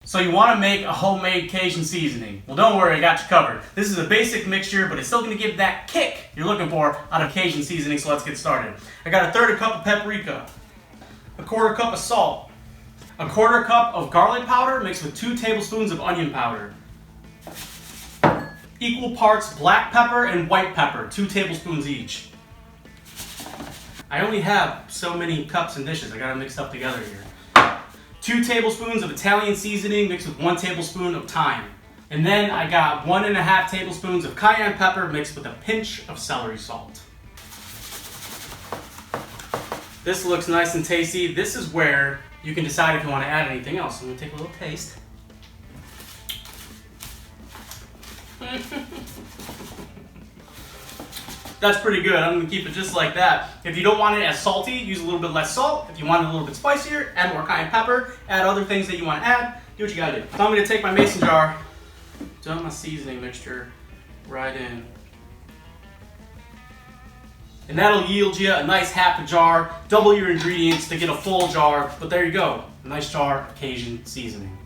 So you want to make a homemade Cajun seasoning. Well, don't worry, I got you covered. This is a basic mixture, but it's still going to give that kick you're looking for out of Cajun seasoning, so let's get started. I got a 1/3 cup of paprika, a 1/4 cup of salt, a 1/4 cup of garlic powder mixed with 2 tablespoons of onion powder, equal parts black pepper and white pepper, 2 tablespoons each. I only have so many cups and dishes, I got them mixed up together here. 2 tablespoons of Italian seasoning mixed with 1 tablespoon of thyme. And then I got 1½ tablespoons of cayenne pepper mixed with a pinch of celery salt. This looks nice and tasty. This is where you can decide if you want to add anything else. I'm going to take a little taste. That's pretty good. I'm going to keep it just like that. If you don't want it as salty, use a little bit less salt. If you want it a little bit spicier, add more cayenne pepper. Add other things that you want to add. Do what you got to do. So I'm going to take my mason jar, dump my seasoning mixture right in. And that'll yield you a nice half a jar. Double your ingredients to get a full jar. But there you go. A nice jar of Cajun seasoning.